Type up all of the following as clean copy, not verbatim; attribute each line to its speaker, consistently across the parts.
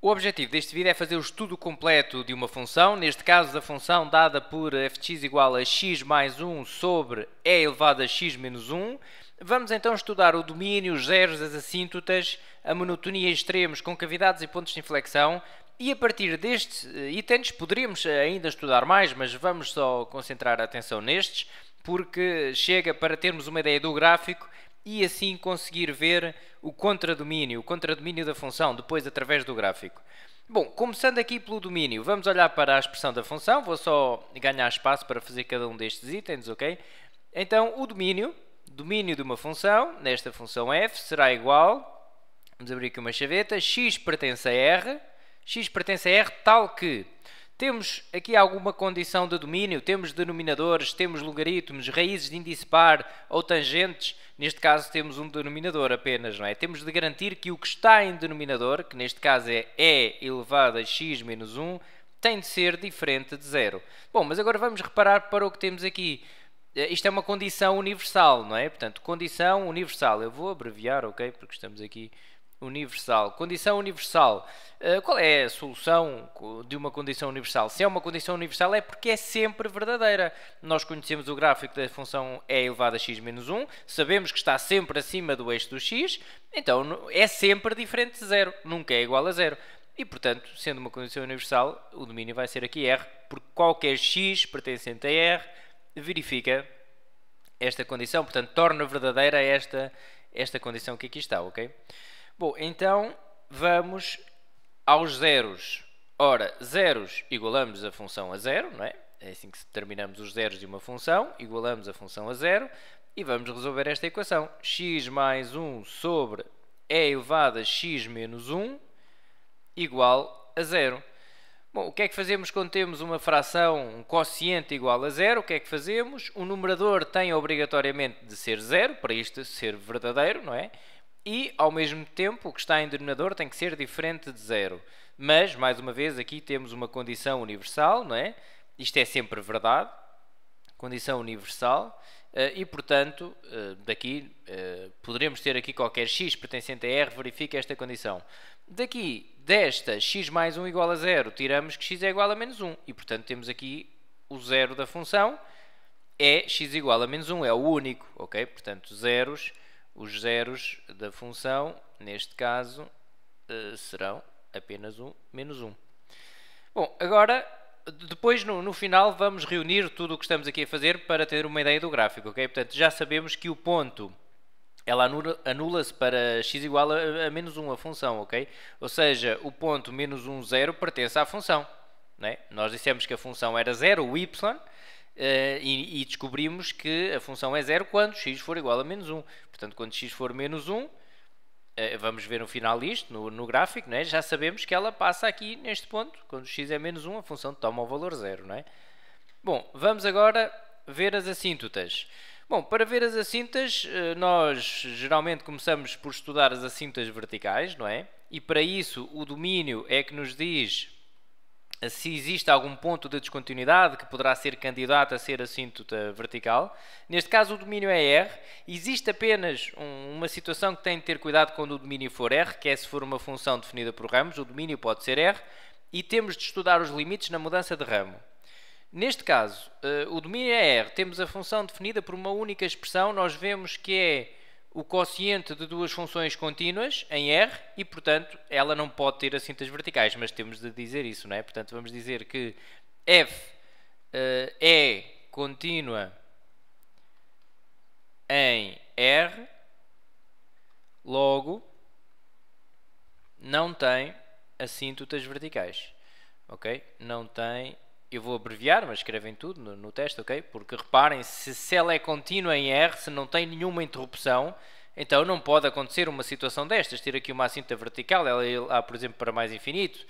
Speaker 1: O objetivo deste vídeo é fazer o estudo completo de uma função, neste caso da função dada por f de x igual a x mais 1 sobre e elevado a x menos 1. Vamos então estudar o domínio, os zeros, as assíntotas, a monotonia extremos, concavidades e pontos de inflexão. E a partir destes itens poderíamos ainda estudar mais, mas vamos só concentrar a atenção nestes, porque chega para termos uma ideia do gráfico e assim conseguir ver o contradomínio da função, depois através do gráfico. Bom, começando aqui pelo domínio, vamos olhar para a expressão da função, vou só ganhar espaço para fazer cada um destes itens, ok? Então, o domínio de uma função, nesta função f, será igual, vamos abrir aqui uma chaveta, x pertence a r tal que temos aqui alguma condição de domínio, temos denominadores, temos logaritmos, raízes de índice par ou tangentes, neste caso temos um denominador apenas, não é? Temos de garantir que o que está em denominador, que neste caso é e elevado a x menos 1, tem de ser diferente de zero. Bom, mas agora vamos reparar para o que temos aqui. Isto é uma condição universal, não é? Portanto, condição universal. Eu vou abreviar, ok? Porque estamos aqui... universal. Condição universal. Qual é a solução de uma condição universal? Se é uma condição universal é porque é sempre verdadeira. Nós conhecemos o gráfico da função e elevado a x menos 1, sabemos que está sempre acima do eixo do x, então é sempre diferente de zero, nunca é igual a zero. E, portanto, sendo uma condição universal, o domínio vai ser aqui R, porque qualquer x pertencente a R verifica esta condição, portanto, torna verdadeira esta condição que aqui está, ok? Bom, então vamos aos zeros. Ora, zeros igualamos a função a zero, não é? É assim que determinamos os zeros de uma função, igualamos a função a zero e vamos resolver esta equação. X mais 1 sobre e elevado a x menos 1 igual a zero. Bom, o que é que fazemos quando temos uma fração, um quociente igual a zero? O que é que fazemos? O numerador tem obrigatoriamente de ser zero, para isto ser verdadeiro, não é? E, ao mesmo tempo, o que está em denominador tem que ser diferente de zero. Mas, mais uma vez, aqui temos uma condição universal, não é? Isto é sempre verdade. Condição universal. E, portanto, daqui, poderemos ter aqui qualquer x pertencente a R, verifica esta condição. Daqui, desta x mais 1 igual a zero, tiramos que x é igual a menos 1. E, portanto, temos aqui o zero da função. É x igual a menos 1, é o único, ok? Portanto, os zeros da função, neste caso, serão apenas 1 menos 1. Bom, agora, depois no final, vamos reunir tudo o que estamos aqui a fazer para ter uma ideia do gráfico, ok? Portanto, já sabemos que o ponto, ela anula-se para x igual a menos 1, a função, ok? Ou seja, o ponto menos 1, 0 pertence à função, não é? Nós dissemos que a função era 0, o y, e descobrimos que a função é zero quando x for igual a menos 1. Portanto, quando x for menos 1, vamos ver no final isto, no gráfico, não é? Já sabemos que ela passa aqui neste ponto. Quando x é menos 1, a função toma o valor zero, não é? Bom, vamos agora ver as assíntotas. Bom, para ver as assíntotas, nós geralmente começamos por estudar as assíntotas verticais, não é? E para isso, o domínio é que nos diz se existe algum ponto de descontinuidade que poderá ser candidato a ser assíntota vertical. Neste caso o domínio é R. Existe apenas uma situação que tem de ter cuidado quando o domínio for R, que é se for uma função definida por ramos, o domínio pode ser R, e temos de estudar os limites na mudança de ramo. Neste caso, o domínio é R, temos a função definida por uma única expressão, nós vemos que é o quociente de duas funções contínuas em R e, portanto, ela não pode ter assíntotas verticais, mas temos de dizer isso, não é? Portanto, vamos dizer que f é contínua em R, logo não tem assíntotas verticais, ok? Não tem... Eu vou abreviar, mas escrevem tudo no teste, ok? Porque reparem, se ela é contínua em R, se não tem nenhuma interrupção, então não pode acontecer uma situação destas, ter aqui uma assíntota vertical, ela ir lá, por exemplo, para mais infinito.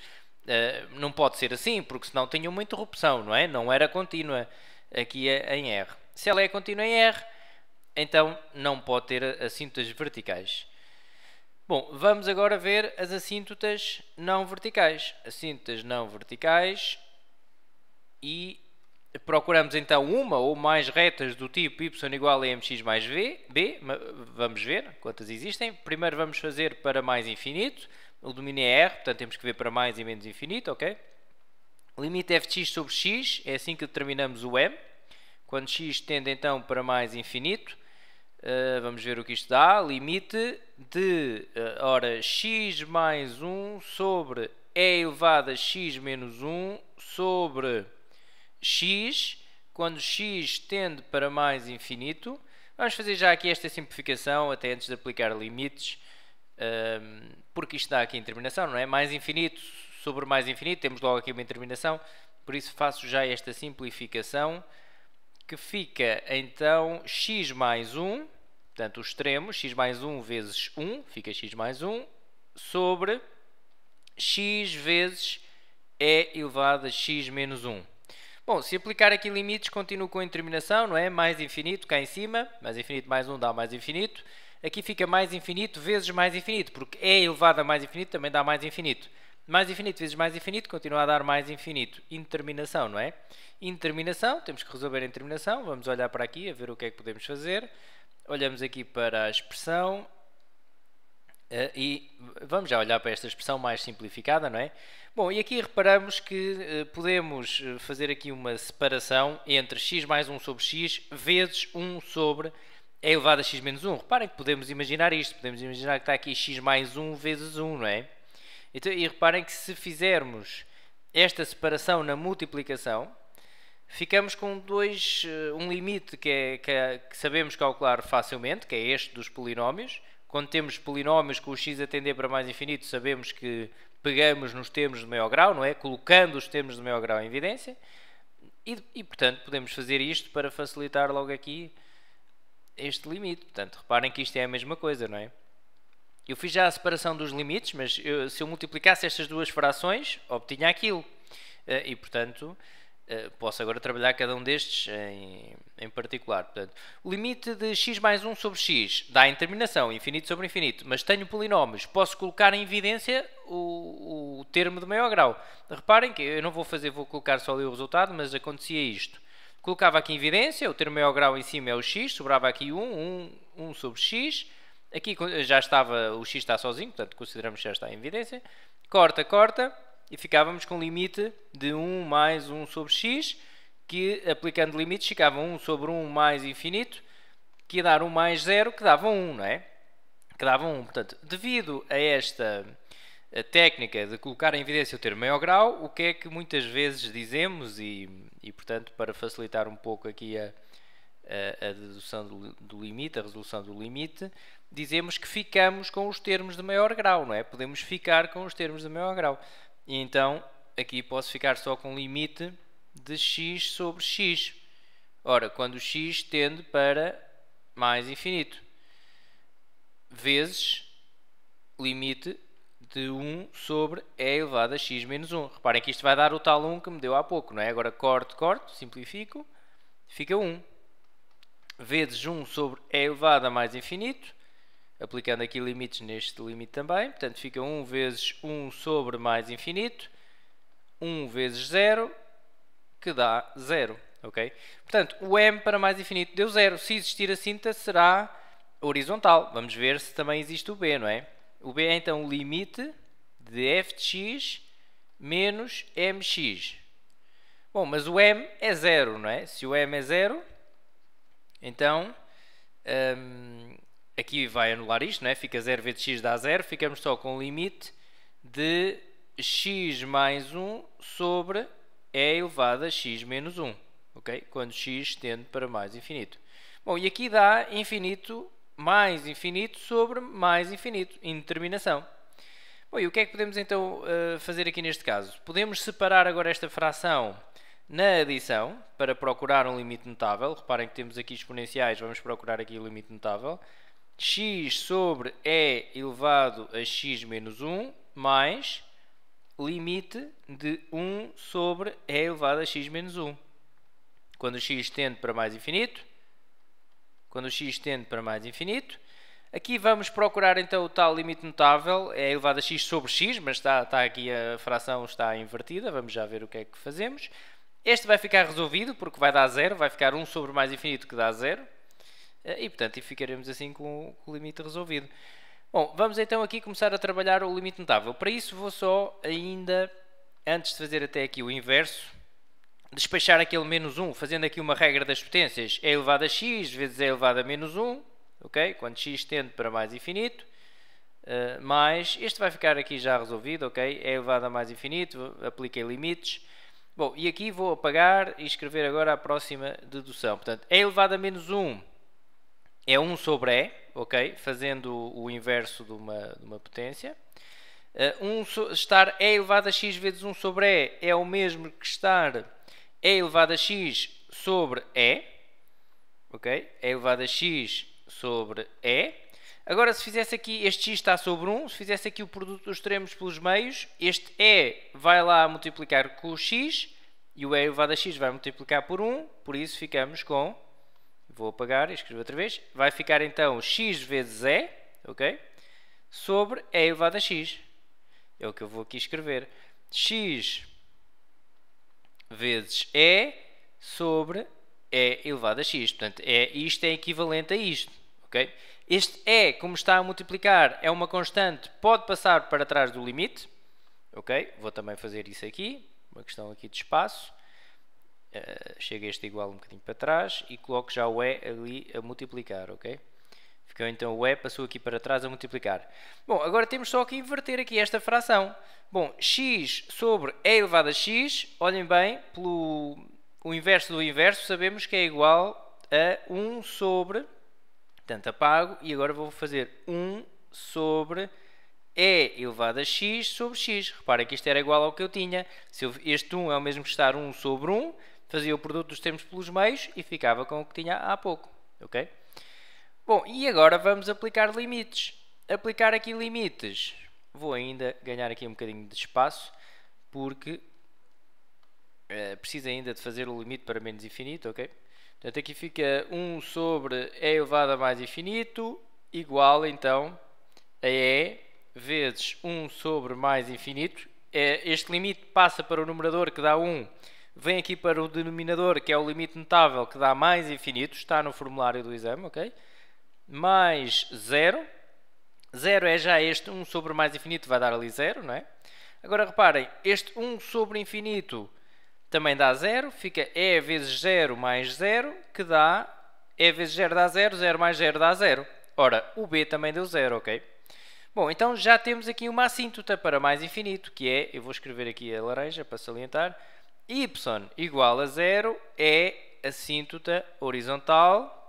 Speaker 1: Não pode ser assim, porque senão tem uma interrupção, não é? Não era contínua aqui em R. Se ela é contínua em R, então não pode ter assíntotas verticais. Bom, vamos agora ver as assíntotas não verticais. Assíntotas não verticais... E procuramos então uma ou mais retas do tipo y igual a mx mais b. Vamos ver quantas existem. Primeiro vamos fazer para mais infinito. o domínio é R, portanto temos que ver para mais e menos infinito, ok? Limite f de x sobre x, é assim que determinamos o m. Quando x tende então para mais infinito, vamos ver o que isto dá. Limite de, ora, x mais 1 sobre e elevado a x menos 1 sobre x, quando x tende para mais infinito. Vamos fazer já aqui esta simplificação, até antes de aplicar limites, porque isto dá aqui indeterminação, não é? Mais infinito sobre mais infinito, temos logo aqui uma indeterminação, por isso faço já esta simplificação, que fica então x mais 1, portanto o extremo, x mais 1 vezes 1, fica x mais 1, sobre x vezes e elevado a x menos 1. Bom, se aplicar aqui limites, continuo com a indeterminação, não é? Mais infinito cá em cima, mais infinito mais 1 dá mais infinito. Aqui fica mais infinito vezes mais infinito, porque e elevado a mais infinito também dá mais infinito. Mais infinito vezes mais infinito continua a dar mais infinito. Indeterminação, não é? Indeterminação, temos que resolver a indeterminação. Vamos olhar para aqui, a ver o que é que podemos fazer. Olhamos aqui para a expressão e vamos já olhar para esta expressão mais simplificada, não é? Bom, e aqui reparamos que podemos fazer aqui uma separação entre x mais 1 sobre x vezes 1 sobre e elevado a x menos 1. Reparem que podemos imaginar isto. Podemos imaginar que está aqui x mais 1 vezes 1, não é? Então, e reparem que se fizermos esta separação na multiplicação, ficamos com um limite que sabemos calcular facilmente, que é este dos polinómios. Quando temos polinómios com o x a tender para mais infinito, sabemos que pegamos nos termos de maior grau, não é? Colocando os termos de maior grau em evidência. E, portanto, podemos fazer isto para facilitar logo aqui este limite. Portanto, reparem que isto é a mesma coisa, não é? Eu fiz já a separação dos limites, mas se eu multiplicasse estas duas frações, obtinha aquilo. E, portanto, posso agora trabalhar cada um destes em particular. Portanto, o limite de x mais 1 sobre x dá a indeterminação, infinito sobre infinito, mas tenho polinómios. Posso colocar em evidência o termo de maior grau. Reparem que eu não vou colocar só ali o resultado, mas acontecia isto. Colocava aqui em evidência, o termo de maior grau em cima é o x, sobrava aqui 1 sobre x. Aqui já estava, o x está sozinho, portanto consideramos que já está em evidência. Corta, corta, e ficávamos com o limite de 1 mais 1 sobre x, que aplicando limites ficava 1 sobre 1 mais infinito, que ia dar 1 mais 0, que dava 1, não é? Que dava 1. Portanto, devido a esta técnica de colocar em evidência o termo maior grau, o que é que muitas vezes dizemos, e portanto, para facilitar um pouco aqui a dedução do limite, a resolução do limite, dizemos que ficamos com os termos de maior grau, não é? Podemos ficar com os termos de maior grau. E então, aqui posso ficar só com o limite de x sobre x. Ora, quando o x tende para mais infinito, vezes limite de 1 sobre e elevado a x menos 1. Reparem que isto vai dar o tal 1 que me deu há pouco, não é? Agora corto, simplifico, fica 1. Vezes 1 sobre e elevado a mais infinito, aplicando aqui limites neste limite também, portanto fica 1 vezes 1 sobre mais infinito, 1 vezes 0, que dá 0, ok? Portanto, o m para mais infinito deu 0. Se existir a síntese, será horizontal. Vamos ver se também existe o b, não é? O b é então o limite de f de x menos mx. Bom, mas o m é 0, não é? Se o m é 0, então aqui vai anular isto, não é? Fica 0 vezes x dá 0, ficamos só com o limite de x mais 1 sobre e elevado a x menos 1, ok? Quando x tende para mais infinito. Bom, e aqui dá infinito mais infinito sobre mais infinito, indeterminação. Bom, e o que é que podemos então fazer aqui neste caso? Podemos separar agora esta fração na adição para procurar um limite notável. Reparem que temos aqui exponenciais, vamos procurar aqui o limite notável. X sobre e elevado a x menos 1 mais limite de 1 sobre e elevado a x menos 1. Quando o x tende para mais infinito, aqui vamos procurar então o tal limite notável, é elevado a x sobre x, mas está aqui a fração está invertida, vamos já ver o que é que fazemos. Este vai ficar resolvido porque vai dar 0, vai ficar 1 sobre mais infinito que dá 0. E portanto ficaremos assim com o limite resolvido. Bom, vamos então aqui começar a trabalhar o limite notável. Para isso vou só ainda, antes de fazer até aqui o inverso, despachar aquele menos 1, fazendo aqui uma regra das potências. E elevado a x vezes e elevado a menos 1, ok? Quando x tende para mais infinito, mais, este vai ficar aqui já resolvido, ok? É elevado a mais infinito, apliquei limites. Bom, e aqui vou apagar e escrever agora a próxima dedução. Portanto, e elevado a menos 1 é 1 sobre e, ok? Fazendo o inverso de uma potência. Estar e elevado a x vezes 1 sobre e é o mesmo que estar e elevado a x sobre e, ok? E elevado a x sobre e. Agora, se fizesse aqui, este x está sobre 1, se fizesse aqui o produto dos extremos pelos meios, este e vai lá multiplicar com o x e o e elevado a x vai multiplicar por 1, por isso ficamos com, vou apagar e escrever outra vez, vai ficar então x vezes e, ok? Sobre e elevado a x. É o que eu vou aqui escrever. X vezes e sobre e elevado a x. Portanto, isto é equivalente a isto, ok? Este e, como está a multiplicar, é uma constante, pode passar para trás do limite, ok? Vou também fazer isso aqui, uma questão aqui de espaço. Chega este igual um bocadinho para trás e coloco já o e ali a multiplicar, ok? Ficou então o e, passou aqui para trás a multiplicar. Bom, agora temos só que inverter aqui esta fração. Bom, x sobre e elevado a x, olhem bem, pelo o inverso do inverso, sabemos que é igual a 1 sobre... Portanto, apago e agora vou fazer 1 sobre e elevado a x sobre x. Reparem que isto era igual ao que eu tinha. Se este 1 é o mesmo que estar 1 sobre 1, fazia o produto dos termos pelos meios e ficava com o que tinha há pouco. Ok? Bom, e agora vamos aplicar limites. Aplicar aqui limites. Vou ainda ganhar aqui um bocadinho de espaço, porque preciso ainda de fazer o limite para menos infinito, ok? Portanto, aqui fica 1 sobre e elevado a mais infinito, igual, então, a e vezes 1 sobre mais infinito. Este limite passa para o numerador, que dá 1, vem aqui para o denominador, que é o limite notável, que dá mais infinito, está no formulário do exame, ok? Mais 0. 0 é já este 1 sobre mais infinito, vai dar ali 0, não é? Agora, reparem, este 1 sobre infinito também dá 0, fica e vezes 0 mais 0, que dá e vezes 0 dá 0, 0 mais 0 dá 0. Ora, o b também deu 0, ok? Bom, então já temos aqui uma assíntota para mais infinito, que é, eu vou escrever aqui a laranja para salientar, y igual a 0 é assíntota horizontal,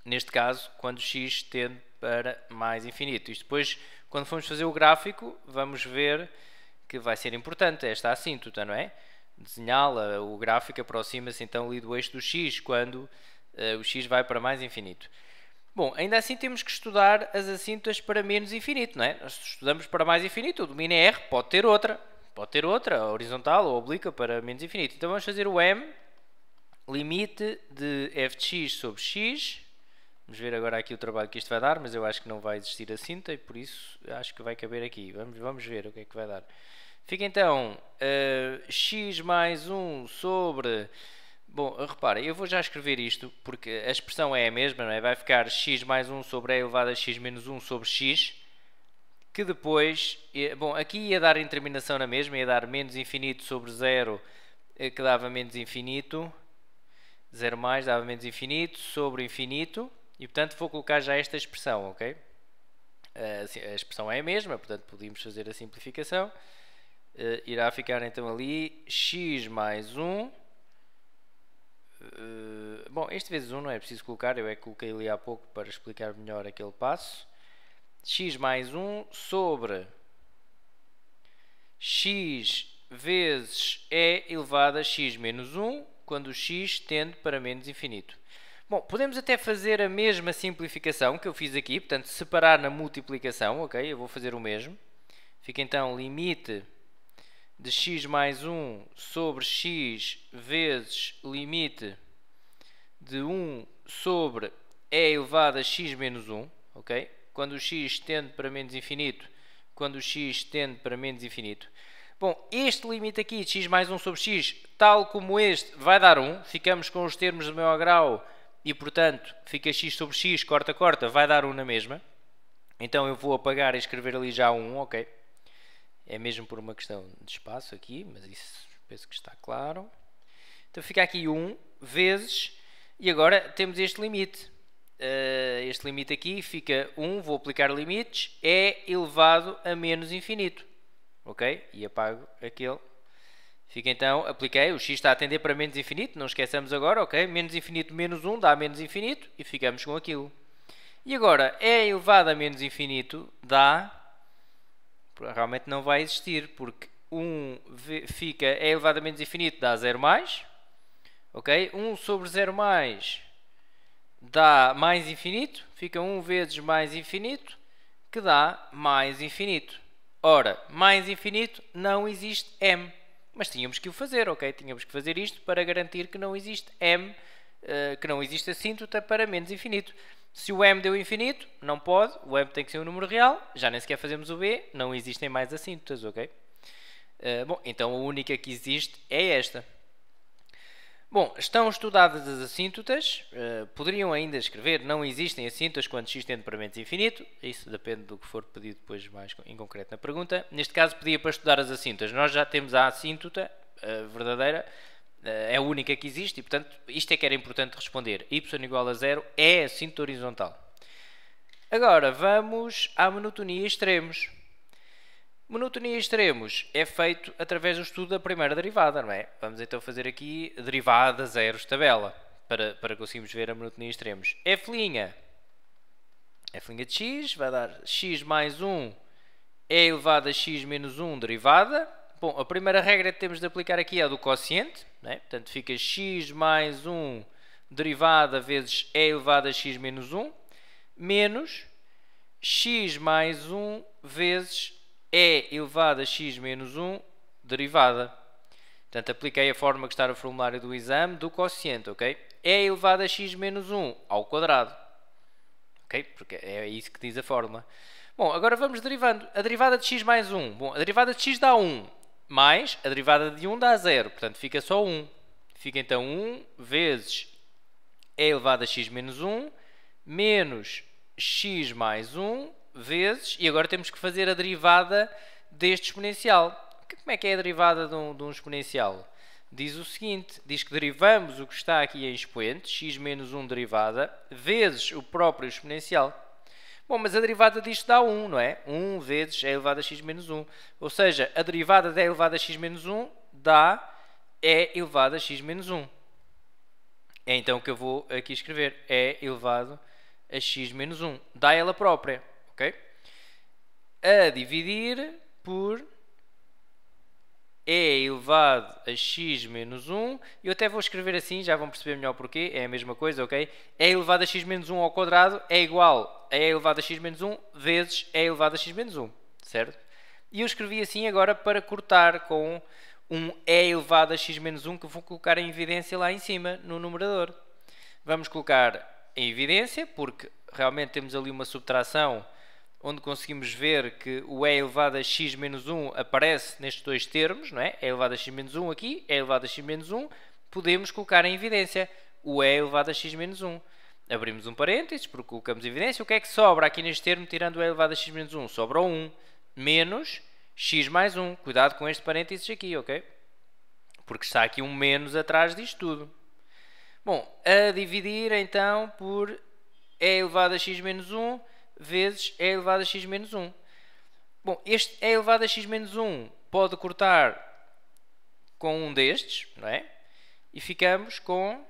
Speaker 1: neste caso, quando x tende para mais infinito. Isto depois, quando formos fazer o gráfico, vamos ver que vai ser importante esta assíntota, não é? Desenhá-la, o gráfico aproxima-se então ali do eixo do x, quando o x vai para mais infinito. Bom, ainda assim temos que estudar as assíntotas para menos infinito, não é? Nós estudamos para mais infinito, o domínio é R, pode ter outra, horizontal ou oblíqua para menos infinito. Então vamos fazer o m, limite de f de x sobre x. Vamos ver agora aqui o trabalho que isto vai dar, mas eu acho que não vai existir assíntota e por isso acho que vai caber aqui. Vamos ver o que é que vai dar. Fica então x mais 1 sobre... Bom, reparem, eu vou já escrever isto, porque a expressão é a mesma, não é? Vai ficar x mais 1 sobre e elevado a x menos 1 sobre x, que depois... Bom, aqui ia dar indeterminação na mesma, ia dar menos infinito sobre 0, que dava menos infinito. 0 mais dava menos infinito sobre infinito, e portanto vou colocar já esta expressão, ok? A expressão é a mesma, portanto podíamos fazer a simplificação. Irá ficar então ali x mais 1. Bom, este vezes 1 não é preciso colocar, eu é que coloquei ali há pouco para explicar melhor aquele passo. X mais 1 sobre x vezes e elevado a x menos 1, quando o x tende para menos infinito. Bom, podemos até fazer a mesma simplificação que eu fiz aqui, portanto separar na multiplicação, ok? Eu vou fazer o mesmo. Fica então limite de x mais 1 sobre x vezes limite de 1 sobre e elevado a x menos 1, ok? Quando o x tende para menos infinito, quando o x tende para menos infinito. Bom, este limite aqui de x mais 1 sobre x, tal como este, vai dar 1. Ficamos com os termos do maior grau e, portanto, fica x sobre x, corta, corta, vai dar 1 na mesma. Então eu vou apagar e escrever ali já 1, ok? É mesmo por uma questão de espaço aqui, mas isso penso que está claro. Então fica aqui 1 vezes, e agora temos este limite. Este limite aqui fica 1, vou aplicar limites, é elevado a menos infinito. Ok? E apago aquele. Fica então, apliquei, o x está a tender para menos infinito, não esqueçamos agora, ok? Menos infinito menos 1 dá menos infinito e ficamos com aquilo. E agora, é elevado a menos infinito dá, realmente não vai existir, porque 1 fica, é elevado a menos infinito dá 0 mais, ok? 1 sobre 0 mais dá mais infinito, fica 1 vezes mais infinito, que dá mais infinito. Ora, mais infinito não existe m. Mas tínhamos que o fazer, ok? Tínhamos que fazer isto para garantir que não existe m, que não existe assíntota para menos infinito. Se o m deu infinito, não pode, o m tem que ser um número real, já nem sequer fazemos o b, não existem mais assíntotas, ok? Bom, então a única que existe é esta. Bom, estão estudadas as assíntotas, poderiam ainda escrever não existem assíntotas quando x tende para menos infinito, isso depende do que for pedido depois mais em concreto na pergunta. Neste caso pedia para estudar as assíntotas, nós já temos a assíntota verdadeira, é a única que existe e portanto isto é que era importante responder, y igual a 0 é assíntota horizontal. Agora vamos à monotonia extremos. Monotonia extremos é feito através do estudo da primeira derivada, não é? Vamos então fazer aqui derivada zeros tabela, para conseguirmos ver a monotonia extremos. F' de x vai dar x mais 1 é elevado a x menos 1 derivada. Bom, a primeira regra que temos de aplicar aqui é a do quociente, não é? Portanto fica x mais 1 derivada vezes é elevado a x menos 1 menos x mais 1 vezes é elevado a x menos 1 derivada. Portanto, apliquei a forma que está no formulário do exame do quociente, ok? É elevado a x menos 1 ao quadrado. Ok? Porque é isso que diz a fórmula. Bom, agora vamos derivando. A derivada de x mais 1. Bom, a derivada de x dá 1, mais a derivada de 1 dá 0. Portanto, fica só 1. Fica então 1 vezes é elevado a x menos 1 menos x mais 1 vezes, e agora temos que fazer a derivada deste exponencial. Como é que é a derivada de um exponencial? Diz o seguinte, diz que derivamos o que está aqui em expoente, x menos 1 derivada, vezes o próprio exponencial. Bom, mas a derivada disto dá 1, não é? 1 vezes é elevado a x menos 1. Ou seja, a derivada de é elevado a x menos 1 dá é elevado a x menos 1. É então que eu vou aqui escrever, é elevado a x menos 1. Dá ela própria. Okay? A dividir por é elevado a x menos 1. Eu até vou escrever assim, já vão perceber melhor porquê. É a mesma coisa, ok? É elevado a x menos 1 ao quadrado é igual a é elevado a x menos 1 vezes é elevado a x menos 1. Certo? E eu escrevi assim agora para cortar com um é elevado a x menos 1 que vou colocar em evidência lá em cima, no numerador. Vamos colocar em evidência, porque realmente temos ali uma subtração onde conseguimos ver que o é elevado a x menos 1 aparece nestes dois termos, não é? É elevado a x menos 1 aqui, é elevado a x menos 1, podemos colocar em evidência o é elevado a x menos 1. Abrimos um parênteses, porque colocamos em evidência. O que é que sobra aqui neste termo, tirando o é elevado a x menos 1? Sobra o 1, menos x mais 1. Cuidado com este parênteses aqui, ok? Porque está aqui um menos atrás disto tudo. Bom, a dividir então por é elevado a x menos 1 vezes é elevado a x menos 1. Bom, este é elevado a x menos 1 pode cortar com um destes, não é? E ficamos com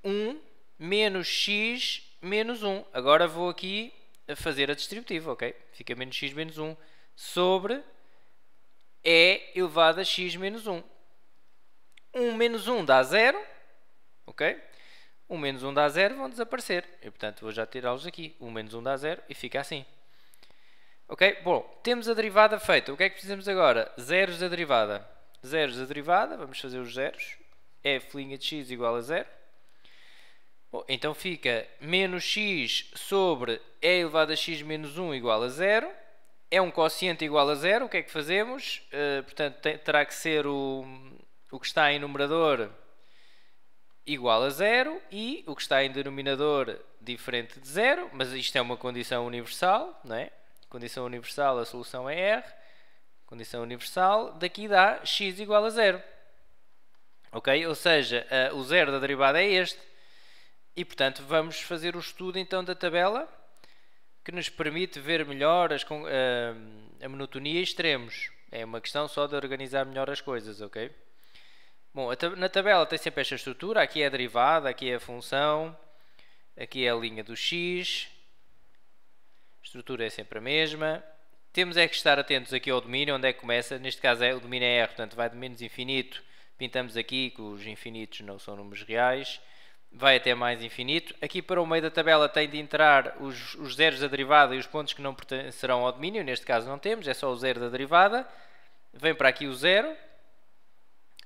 Speaker 1: 1 menos x menos 1. Agora vou aqui a fazer a distributiva, ok? Fica menos x menos 1 sobre é elevado a x menos 1. 1 menos 1 dá 0, ok? 1 menos 1 dá 0, vão desaparecer. E, portanto, vou já tirá-los aqui. 1 menos 1 dá 0 e fica assim. Ok? Bom, temos a derivada feita. O que é que precisamos agora? Zeros da derivada. Zeros da derivada, vamos fazer os zeros. F' de x igual a 0. Bom, então fica menos x sobre é elevado a x menos 1 igual a 0. É um quociente igual a 0. O que é que fazemos? Portanto, terá que ser o que está em numerador igual a 0 e o que está em denominador diferente de 0, mas isto é uma condição universal, não é? Condição universal, a solução é R. Condição universal, daqui dá x igual a 0. Ok? Ou seja, o zero da derivada é este. E, portanto, vamos fazer o estudo então da tabela que nos permite ver melhor a monotonia e extremos. É uma questão só de organizar melhor as coisas, ok? Bom, na tabela tem sempre esta estrutura. Aqui é a derivada, aqui é a função, aqui é a linha do x. A estrutura é sempre a mesma. Temos é que estar atentos aqui ao domínio, onde é que começa. Neste caso o domínio é R, portanto vai de menos infinito. Pintamos aqui que os infinitos não são números reais. Vai até mais infinito. Aqui para o meio da tabela tem de entrar os zeros da derivada e os pontos que não pertencerão ao domínio. Neste caso não temos, é só o zero da derivada. Vem para aqui o zero.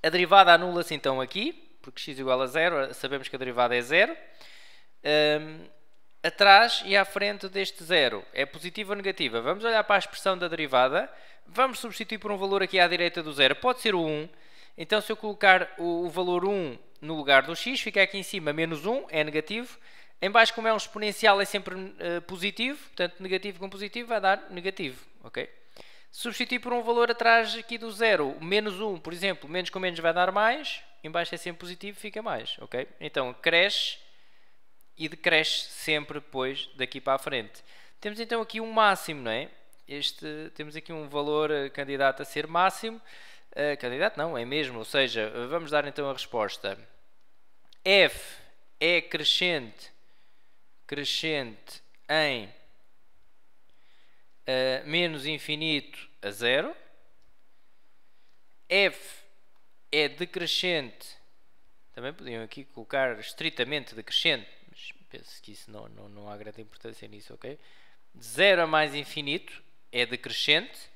Speaker 1: A derivada anula-se então aqui, porque x igual a 0, sabemos que a derivada é 0. Atrás e à frente deste zero é positiva ou negativa. Vamos olhar para a expressão da derivada. Vamos substituir por um valor aqui à direita do zero. Pode ser o 1. Então se eu colocar o valor 1 no lugar do x, fica aqui em cima menos 1, é negativo. Em baixo, como é um exponencial, é sempre positivo. Portanto, negativo com positivo vai dar negativo. Okay? Substituir por um valor atrás aqui do zero, menos 1, por exemplo. Menos com menos vai dar mais. Em baixo é sempre positivo, fica mais. Okay? Então, cresce e decresce sempre depois daqui para a frente. Temos então aqui um máximo, não é? Temos aqui um valor candidato a ser máximo. Candidato não, é mesmo, ou seja, vamos dar então a resposta. F é crescente em menos infinito a 0. F é decrescente, também podiam aqui colocar estritamente decrescente, mas penso que isso não há grande importância nisso, ok? De 0 a mais infinito é decrescente.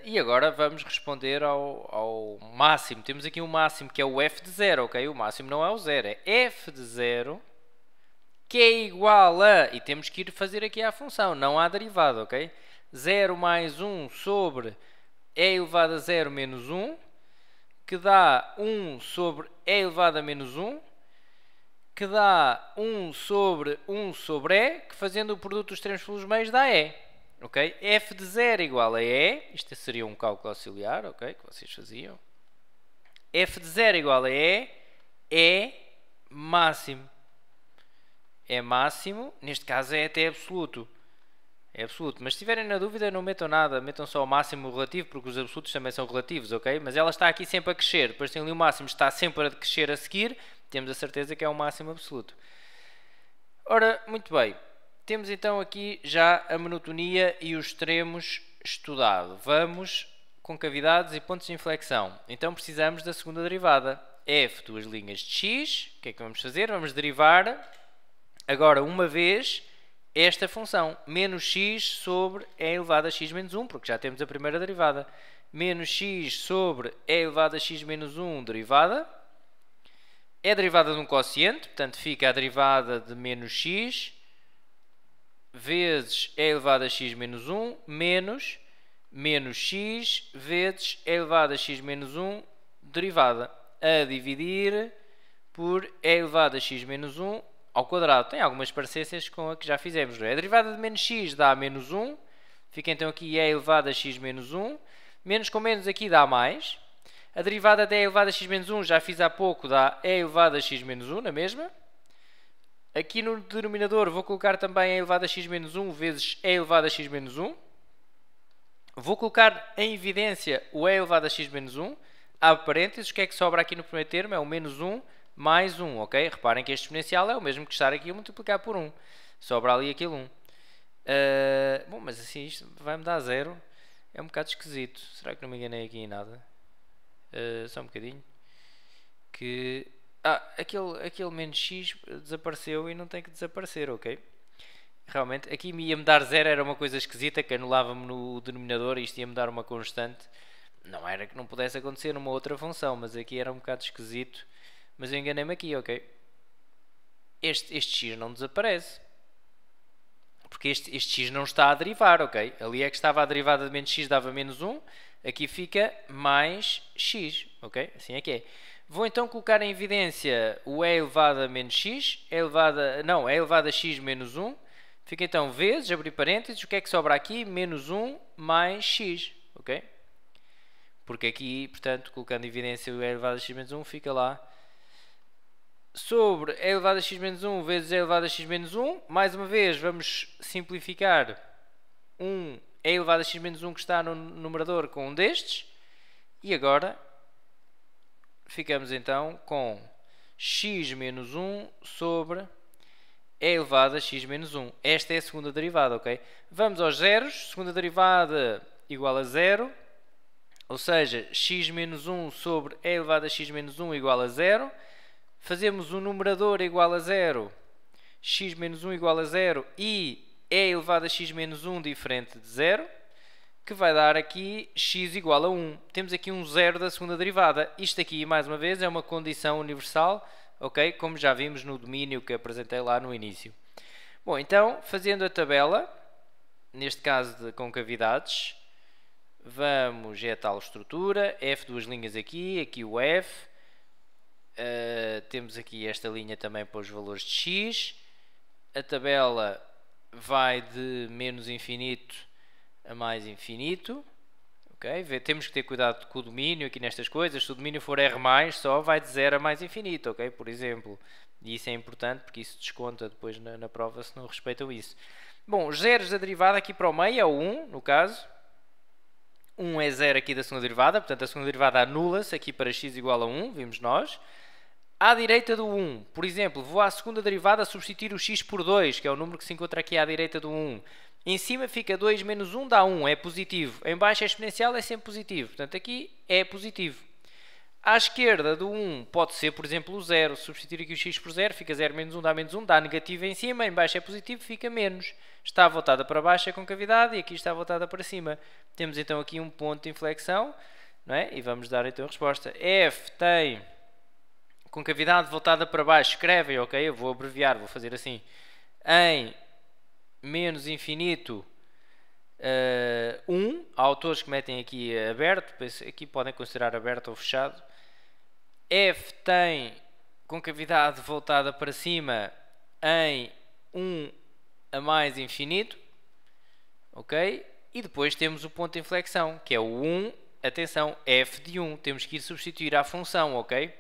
Speaker 1: E agora vamos responder ao máximo. Temos aqui um máximo que é o f de 0, ok? O máximo não é o 0, é f de 0 que é igual a... E temos que ir fazer aqui a função, não há derivada, ok? 0 mais 1 sobre e elevado a 0 menos 1, que dá 1 sobre e elevado a menos 1, que dá 1 sobre e, que fazendo o produto dos extremos pelos meios dá e. Ok? F de 0 igual a E. Isto seria um cálculo auxiliar, ok? Que vocês faziam. F de 0 igual a E. É máximo. É máximo. Neste caso é até absoluto. É absoluto. Mas se estiverem na dúvida, não metam nada. Metam só o máximo relativo, porque os absolutos também são relativos, ok? Mas ela está aqui sempre a crescer. Depois tem ali o máximo, está sempre a crescer a seguir. Temos a certeza que é o máximo absoluto. Ora, muito bem. Temos então aqui já a monotonia e os extremos estudado. Vamos com cavidades e pontos de inflexão. Então precisamos da segunda derivada. F, duas linhas de x. O que é que vamos fazer? Vamos derivar agora uma vez esta função. Menos x sobre e elevado a x menos 1, porque já temos a primeira derivada. Menos x sobre e elevado a x menos 1 derivada. É a derivada de um quociente, portanto fica a derivada de menos x vezes e elevado a x menos 1 menos x vezes e elevado a x menos 1 derivada a dividir por e elevado a x menos 1 ao quadrado. Tem algumas parecências com a que já fizemos, não é? A derivada de menos x dá menos 1, fica então aqui e elevado a x menos 1, menos com menos aqui dá mais. A derivada de e elevado a x menos 1, já fiz há pouco, dá e elevado a x menos 1 na mesma. Aqui no denominador vou colocar também e elevado a x menos 1 vezes e elevado a x menos 1. Vou colocar em evidência o e elevado a x menos 1. Abre parênteses, o que é que sobra aqui no primeiro termo? É o menos 1 mais 1, ok? Reparem que este exponencial é o mesmo que estar aqui a multiplicar por 1. Sobra ali aquele 1. Bom, mas assim isto vai-me dar 0. É um bocado esquisito. Será que não me enganei aqui em nada? Só um bocadinho. Aquele menos x desapareceu e não tem que desaparecer, ok? Realmente, aqui ia-me dar 0, era uma coisa esquisita, que anulava-me no denominador e isto ia-me dar uma constante. Não era que não pudesse acontecer numa outra função, mas aqui era um bocado esquisito. Mas eu enganei-me aqui, ok? Este x não desaparece. Porque este x não está a derivar, ok? Ali é que estava a derivada de menos x, dava menos 1. Aqui fica mais x, ok? Assim é que é. Vou então colocar em evidência o e elevado a menos x, e elevado a x menos 1. Fica então vezes, abrir parênteses, o que é que sobra aqui? Menos 1 mais x, ok? Porque aqui, portanto, colocando em evidência o e elevado a x menos 1, fica lá sobre e elevado a x menos 1 vezes e elevado a x menos 1. Mais uma vez, vamos simplificar e elevado a x menos 1 que está no numerador com um destes. E agora ficamos então com x menos 1 sobre e elevado a x menos 1. Esta é a segunda derivada, ok? Vamos aos zeros. Segunda derivada igual a 0. Ou seja, x menos 1 sobre e elevado a x menos 1 igual a 0. Fazemos o numerador igual a 0, x menos 1 igual a 0 e e elevado a x menos 1 diferente de 0, que vai dar aqui x igual a 1. Temos aqui um zero da segunda derivada. Isto aqui, mais uma vez, é uma condição universal, ok? Como já vimos no domínio que apresentei lá no início. Bom, então, fazendo a tabela, neste caso de concavidades, vamos, é a tal estrutura, f, duas linhas aqui o f, temos aqui esta linha também para os valores de x, a tabela vai de menos infinito a mais infinito, ok? Temos que ter cuidado com o domínio aqui nestas coisas. Se o domínio for R+, só vai de 0 a mais infinito, ok? Por exemplo, e isso é importante porque isso desconta depois na prova se não respeitam isso. Bom, os zeros da derivada aqui para o meio é o 1, no caso. 1 é 0 aqui da segunda derivada, portanto a segunda derivada anula-se aqui para x igual a 1, vimos nós. À direita do 1, por exemplo, vou à segunda derivada substituir o x por 2, que é o número que se encontra aqui à direita do 1. Em cima fica 2 menos 1 dá 1, é positivo. Em baixo é exponencial, é sempre positivo. Portanto, aqui é positivo. À esquerda do 1 pode ser, por exemplo, o 0. Substituir aqui o x por 0, fica 0 menos 1 dá menos 1, dá negativo em cima. Em baixo é positivo, fica menos. Está voltada para baixo a concavidade e aqui está voltada para cima. Temos então aqui um ponto de inflexão, não é? E vamos dar então a resposta. F tem concavidade voltada para baixo, escrevem, ok? Eu vou abreviar, vou fazer assim. Em menos infinito 1, há autores que metem aqui aberto, aqui podem considerar aberto ou fechado. F tem concavidade voltada para cima em 1 a mais infinito, ok? E depois temos o ponto de inflexão, que é o 1, atenção, f de 1, temos que ir substituir à função, ok?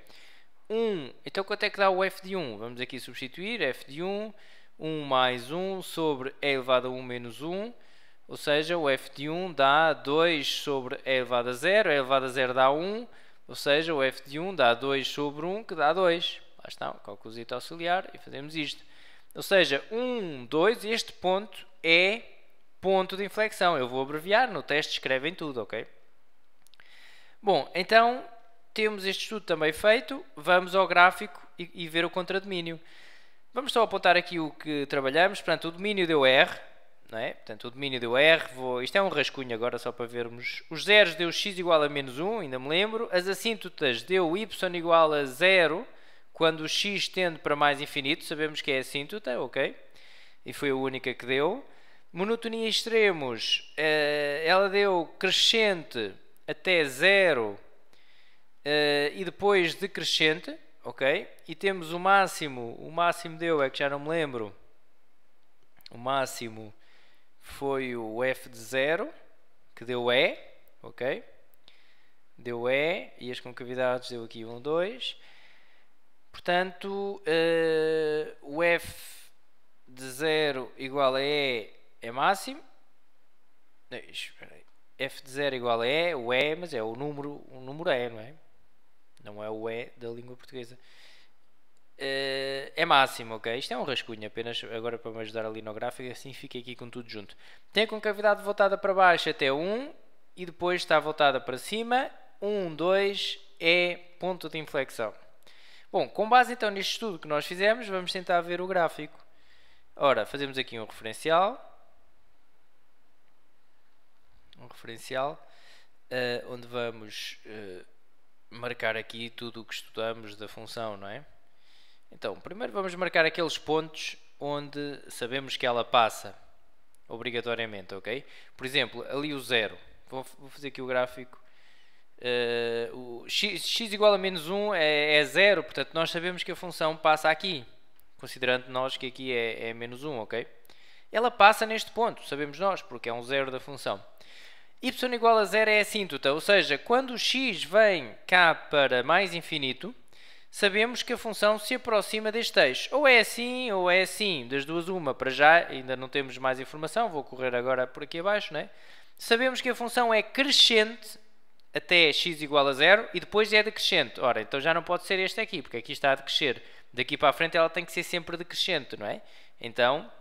Speaker 1: 1, então quanto é que dá o f de 1? Vamos aqui substituir, f de 1, 1 mais 1 sobre e elevado a 1 menos 1, ou seja, o f de 1 dá 2 sobre e elevado a 0, e elevado a 0 dá 1, ou seja, o f de 1 dá 2 sobre 1, que dá 2. Lá está, o cálculozito auxiliar, e fazemos isto. Ou seja, 1, 2, este ponto é ponto de inflexão. Eu vou abreviar, no teste escrevem tudo, ok? Bom, então temos este estudo também feito, vamos ao gráfico e ver o contradomínio. Vamos só apontar aqui o que trabalhamos. Portanto, o domínio deu R, não é? Portanto, o domínio deu R, isto é um rascunho agora só para vermos. Os zeros deu x igual a menos 1, ainda me lembro. As assíntotas deu y igual a 0, quando o x tende para mais infinito, sabemos que é assíntota, ok? E foi a única que deu. Monotonia extremos, ela deu crescente até 0 e depois decrescente, ok? E temos o máximo deu, é que já não me lembro, o máximo foi o f de 0, que deu E, ok? Deu E, e as concavidades deu aqui 1, 2. Portanto, o f de 0 igual a E é máximo. Espera aí. F de 0 igual a E, o E, mas é o número E, não é? Não é o E da língua portuguesa. É máximo, ok? Isto é um rascunho, apenas agora para me ajudar ali no gráfico, assim fica aqui com tudo junto. Tem a concavidade voltada para baixo até 1 e depois está voltada para cima. 1, 2 é ponto de inflexão. Bom, com base então neste estudo que nós fizemos, vamos tentar ver o gráfico. Ora, fazemos aqui um referencial. Onde vamos marcar aqui tudo o que estudamos da função, não é? Então, primeiro vamos marcar aqueles pontos onde sabemos que ela passa, obrigatoriamente, ok? Por exemplo, ali o 0. Vou fazer aqui o gráfico o x igual a menos 1 é 0, portanto nós sabemos que a função passa aqui, considerando nós que aqui é menos 1, ok? Ela passa neste ponto, sabemos nós, porque é um zero da função. Y igual a 0 é a assíntota, ou seja, quando o x vem cá para mais infinito, sabemos que a função se aproxima deste eixo. Ou é assim, das duas uma. Para já ainda não temos mais informação, vou correr agora por aqui abaixo, né? Sabemos que a função é crescente até x igual a 0 e depois é decrescente. Ora, então já não pode ser este aqui, porque aqui está a decrescer. Daqui para a frente ela tem que ser sempre decrescente, não é? Então,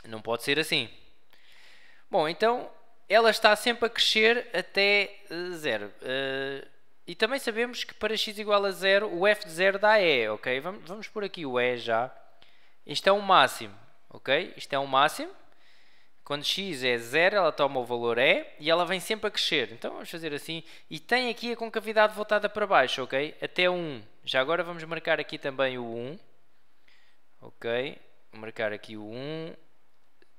Speaker 1: não pode ser assim. Bom, então ela está sempre a crescer até 0. E também sabemos que para x igual a 0, o f de 0 dá e, ok? Vamos por aqui o e já. Isto é um máximo, ok? Isto é um máximo. Quando x é 0, ela toma o valor e e ela vem sempre a crescer. Então vamos fazer assim. E tem aqui a concavidade voltada para baixo, ok? Até 1. Já agora vamos marcar aqui também o 1. Ok? Vou marcar aqui o 1.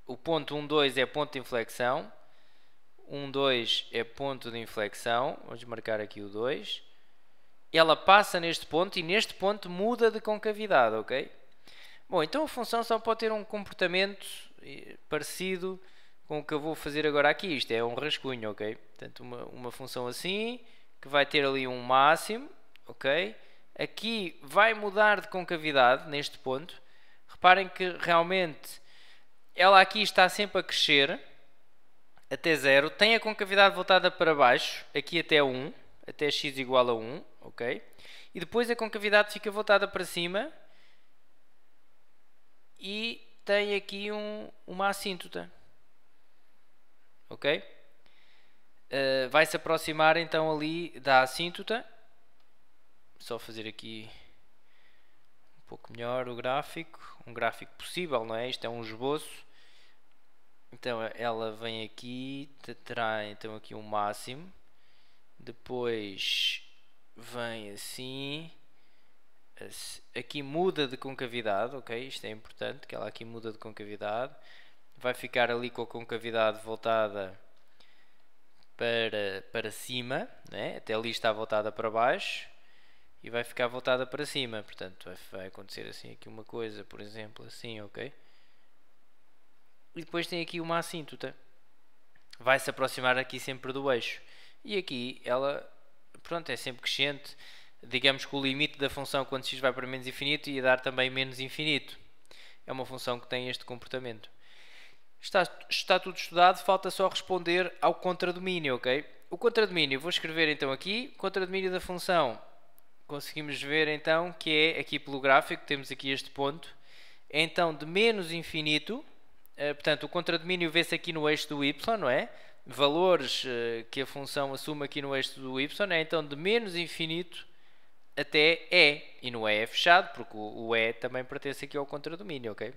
Speaker 1: O ponto 1, 2 é ponto de inflexão. 1, 2 é ponto de inflexão. Vamos marcar aqui o 2. Ela passa neste ponto e neste ponto muda de concavidade, ok? Bom, então a função só pode ter um comportamento parecido com o que eu vou fazer agora aqui. Isto é um rascunho, ok? Portanto, uma função assim, que vai ter ali um máximo, ok? Aqui vai mudar de concavidade neste ponto. Reparem que realmente ela aqui está sempre a crescer até 0, tem a concavidade voltada para baixo, aqui até 1, até x igual a 1, ok? E depois a concavidade fica voltada para cima e tem aqui uma assíntota, ok? Vai se aproximar então ali da assíntota. Só fazer aqui um pouco melhor o gráfico, um gráfico possível, não é? Isto é um esboço. Então ela vem aqui, terá então aqui um máximo, depois vem assim, aqui muda de concavidade, ok? Isto é importante, que ela aqui muda de concavidade, vai ficar ali com a concavidade voltada para cima, né? Até ali está voltada para baixo e vai ficar voltada para cima, portanto vai acontecer assim aqui uma coisa, por exemplo, assim, ok? E depois tem aqui uma assíntota. Vai se aproximar aqui sempre do eixo. E aqui ela, pronto, é sempre crescente. Digamos que o limite da função quando x vai para menos infinito ia dar também menos infinito. É uma função que tem este comportamento. Está tudo estudado, falta só responder ao contradomínio, ok? O contradomínio, vou escrever então aqui, contradomínio da função. Conseguimos ver então que é aqui pelo gráfico, temos aqui este ponto. Então de menos infinito, portanto, o contradomínio vê-se aqui no eixo do y, não é? Valores que a função assume aqui no eixo do y, é então de menos infinito até e. E no e é fechado, porque o e também pertence aqui ao contradomínio, ok?